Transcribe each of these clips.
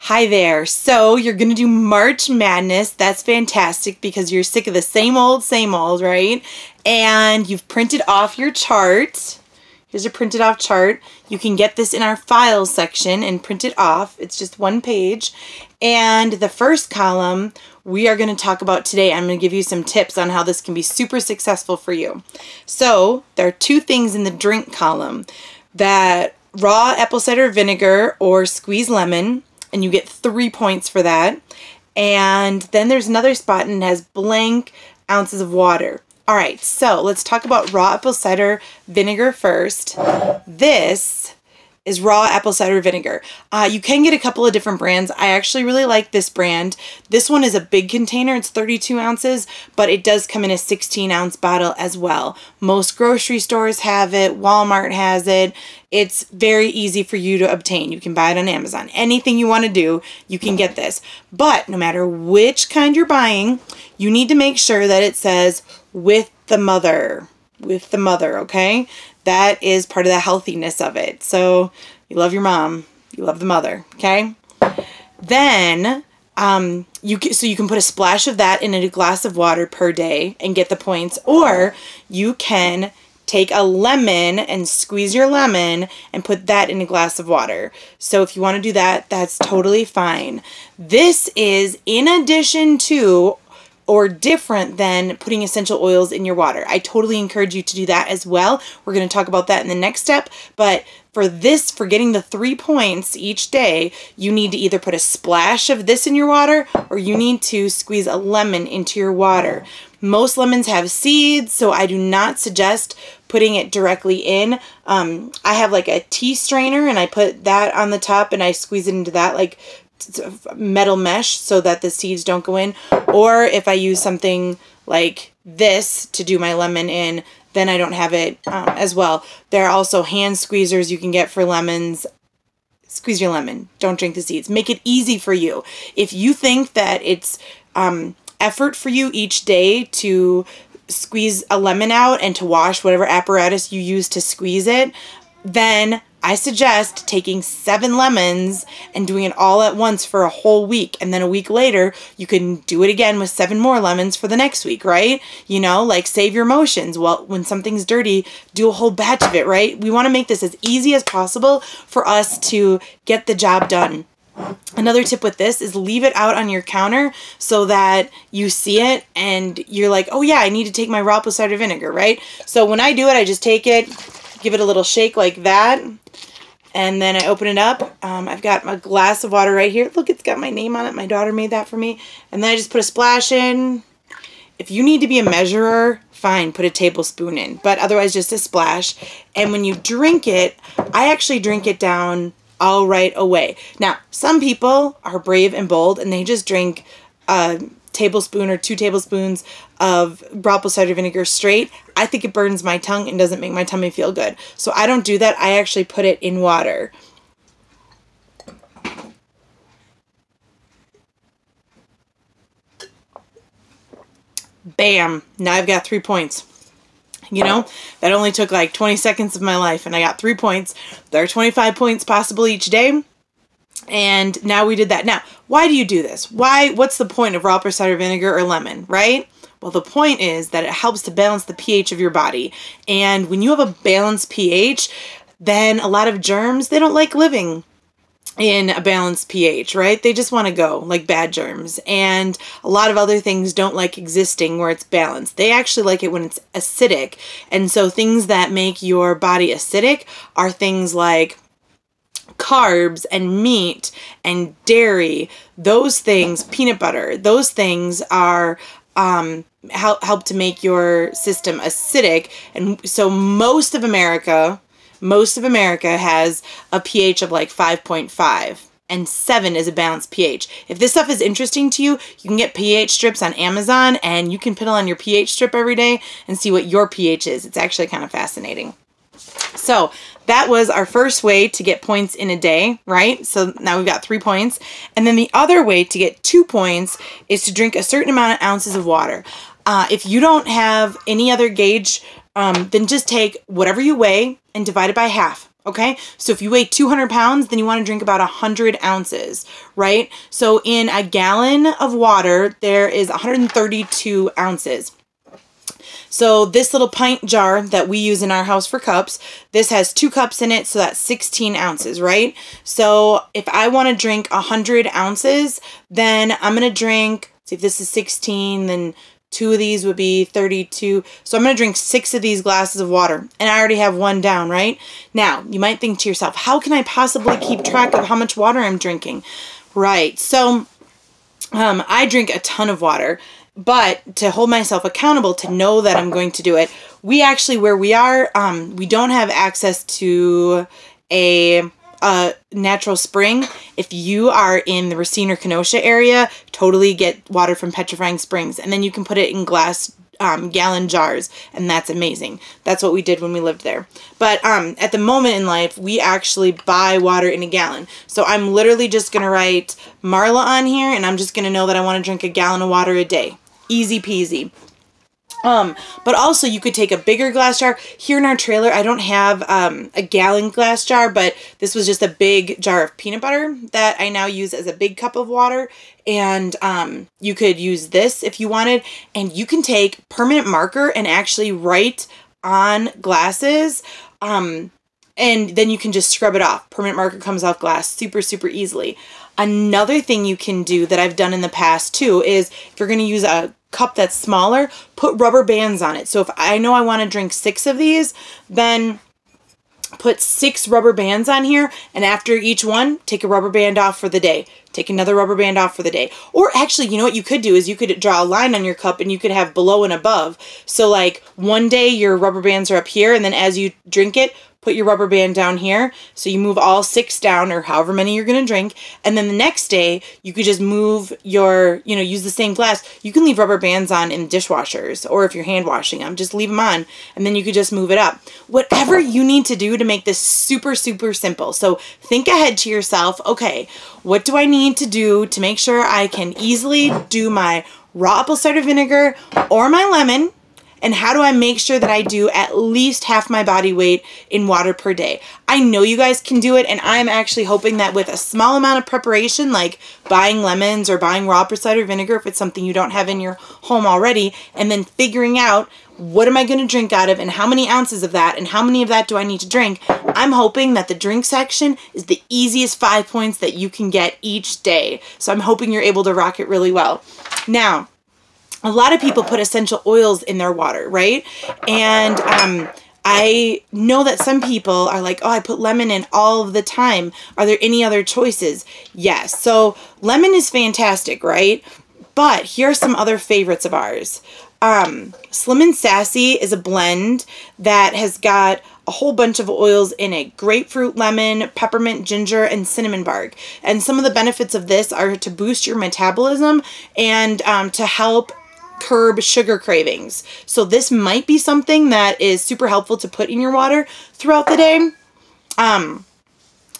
Hi there. So you're going to do March Madness. That's fantastic because you're sick of the same old, right? And you've printed off your chart. Here's a printed off chart. You can get this in our files section and print it off. It's just one page. And the first column we are going to talk about today. I'm going to give you some tips on how this can be super successful for you. So there are two things in the drink column. That raw apple cider vinegar or squeezed lemon, and you get 3 points for that. And then there's another spot and it has blank ounces of water. All right, so let's talk about raw apple cider vinegar first. This is raw apple cider vinegar. You can get a couple of different brands. I actually really like this brand. This one is a big container. It's 32 ounces, but it does come in a 16-ounce bottle as well. Most grocery stores have it. Walmart has it. It's very easy for you to obtain. You can buy it on Amazon. Anything you want to do, you can get this. But no matter which kind you're buying, you need to make sure that it says with the mother. With the mother, okay? That is part of the healthiness of it. So you love your mom, you love the mother, okay? Then you can put a splash of that in a glass of water per day and get the points, or you can take a lemon and squeeze your lemon and put that in a glass of water. So if you want to do that, that's totally fine. This is in addition to or different than putting essential oils in your water. I totally encourage you to do that as well. We're going to talk about that in the next step, but for this, for getting the 3 points each day, you need to either put a splash of this in your water or you need to squeeze a lemon into your water. Most lemons have seeds, so I do not suggest putting it directly in. I have like a tea strainer and I put that on the top and I squeeze it into that like metal mesh so that the seeds don't go in. Or if I use something like this to do my lemon in, then I don't have it as well. There are also hand squeezers you can get for lemons. Squeeze your lemon. Don't drink the seeds. Make it easy for you. If you think that it's effort for you each day to squeeze a lemon out and to wash whatever apparatus you use to squeeze it, then I suggest taking 7 lemons and doing it all at once for a whole week. And then a week later, you can do it again with 7 more lemons for the next week, right? You know, like save your emotions. Well, when something's dirty, do a whole batch of it, right? We want to make this as easy as possible for us to get the job done. Another tip with this is leave it out on your counter so that you see it and you're like, oh yeah, I need to take my raw apple cider vinegar, right? So when I do it, I just take it, give it a little shake like that. And then I open it up. I've got my glass of water right here. Look, it's got my name on it. My daughter made that for me. And then I just put a splash in. If you need to be a measurer, fine, put a tablespoon in. But otherwise, just a splash. And when you drink it, I actually drink it down all right away. Now, some people are brave and bold, and they just drink a tablespoon or 2 tablespoons of raw apple cider vinegar straight. I think it burns my tongue and doesn't make my tummy feel good. So I don't do that. I actually put it in water. Bam! Now I've got 3 points. You know, that only took like 20 seconds of my life and I got 3 points. There are 25 points possible each day. And now we did that. Now, why do you do this? What's the point of raw apple cider vinegar or lemon, right? Well, the point is that it helps to balance the pH of your body. And when you have a balanced pH, then a lot of germs, they don't like living in a balanced pH, right? They just want to go, like bad germs. And a lot of other things don't like existing where it's balanced. They actually like it when it's acidic. And so things that make your body acidic are things like carbs and meat and dairy. Those things, peanut butter, those things are help to make your system acidic. And so most of America has a pH of like 5.5 and 7 is a balanced pH. If this stuff is interesting to you, you can get pH strips on Amazon and you can put on your pH strip every day and see what your pH is. It's actually kind of fascinating. So that was our first way to get points in a day, right? So now we've got 3 points. And then the other way to get 2 points is to drink a certain amount of ounces of water. If you don't have any other gauge, then just take whatever you weigh and divide it by half. Okay, so if you weigh 200 pounds, then you want to drink about 100 ounces, right? So in a gallon of water, there is 132 ounces. So this little pint jar that we use in our house for cups, this has 2 cups in it, so that's 16 ounces, right? So if I want to drink 100 ounces, then I'm going to drink, see if this is 16, then 2 of these would be 32. So I'm going to drink 6 of these glasses of water, and I already have 1 down, right? Now, you might think to yourself, how can I possibly keep track of how much water I'm drinking? Right, so I drink a ton of water, but to hold myself accountable, to know that I'm going to do it, we actually, where we are, we don't have access to a natural spring. If you are in the Racine or Kenosha area, totally get water from Petrifying Springs, and then you can put it in glass gallon jars, and that's amazing. That's what we did when we lived there. But at the moment in life, we actually buy water in a gallon. So I'm literally just gonna write Marla on here, and I'm just gonna know that I want to drink a gallon of water a day. Easy peasy. But also you could take a bigger glass jar. Here in our trailer, I don't have a gallon glass jar, but this was just a big jar of peanut butter that I now use as a big cup of water. And you could use this if you wanted. And you can take permanent marker and actually write on glasses. And then you can just scrub it off. Permanent marker comes off glass super, super easily. Another thing you can do that I've done in the past too is if you're going to use a cup that's smaller, put rubber bands on it. So if I know I want to drink 6 of these, then put 6 rubber bands on here, and after each one, take a rubber band off for the day. Take another rubber band off for the day. Or actually, you know what you could do is you could draw a line on your cup and you could have below and above. So like one day your rubber bands are up here, and then as you drink it, put your rubber band down here. So you move all 6 down, or however many you're going to drink. And then the next day, you could just move your, use the same glass. You can leave rubber bands on in dishwashers, or if you're hand washing them, just leave them on. And then you could just move it up. Whatever you need to do to make this super, super simple. So think ahead to yourself, okay, what do I need to do to make sure I can easily do my raw apple cider vinegar or my lemon? And how do I make sure that I do at least half my body weight in water per day? I know you guys can do it, and I'm actually hoping that with a small amount of preparation, like buying lemons or buying raw apple cider vinegar if it's something you don't have in your home already, and then figuring out what am I going to drink out of and how many ounces of that and how many of that do I need to drink, I'm hoping that the drink section is the easiest 5 points that you can get each day. So I'm hoping you're able to rock it really well. Now, a lot of people put essential oils in their water, right? And I know that some people are like, oh, I put lemon in all of the time. Are there any other choices? Yes. So lemon is fantastic, right? But here are some other favorites of ours. Slim and Sassy is a blend that has got a whole bunch of oils in it. Grapefruit, lemon, peppermint, ginger, and cinnamon bark. And some of the benefits of this are to boost your metabolism and to help curb sugar cravings. So this might be something that is super helpful to put in your water throughout the day.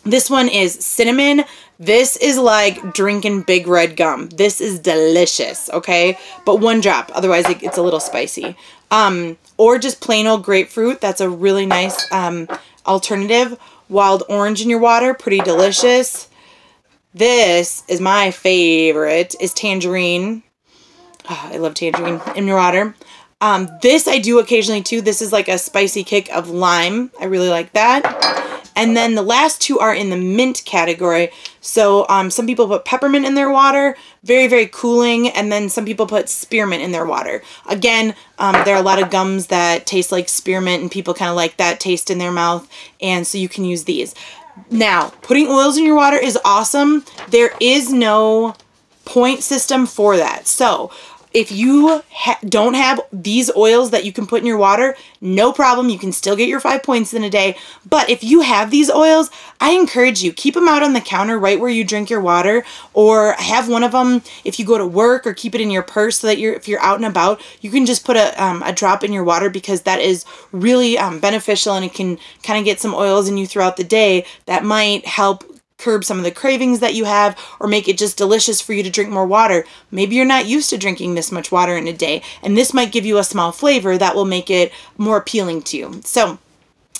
This one is cinnamon. This is like drinking Big Red gum. This is delicious, okay? But 1 drop, otherwise it's a little spicy. Or just plain old grapefruit. That's a really nice alternative. Wild orange in your water, pretty delicious. This is my favorite, is tangerine. Oh, I love tangerine in your water. This I do occasionally too. This is like a spicy kick of lime. I really like that. And then the last 2 are in the mint category. So some people put peppermint in their water, very, very cooling. And then some people put spearmint in their water. Again, there are a lot of gums that taste like spearmint, and people kind of like that taste in their mouth. And so you can use these. Now, putting oils in your water is awesome. There is no point system for that. So if you don't have these oils that you can put in your water, no problem. You can still get your 5 points in a day. But if you have these oils, I encourage you, keep them out on the counter right where you drink your water, or have one of them if you go to work, or keep it in your purse so that if you're out and about, you can just put a drop in your water, because that is really beneficial, and it can kind of get some oils in you throughout the day that might help curb some of the cravings that you have, or make it just delicious for you to drink more water. Maybe you're not used to drinking this much water in a day, and this might give you a small flavor that will make it more appealing to you. So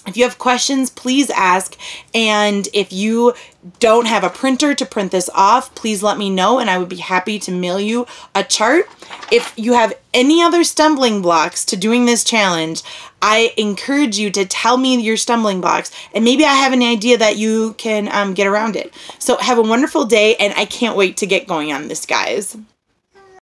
If you have questions, please ask. And if you don't have a printer to print this off, please let me know and I would be happy to mail you a chart. If you have any other stumbling blocks to doing this challenge, I encourage you to tell me your stumbling blocks and maybe I have an idea that you can get around it. So have a wonderful day and I can't wait to get going on this, guys.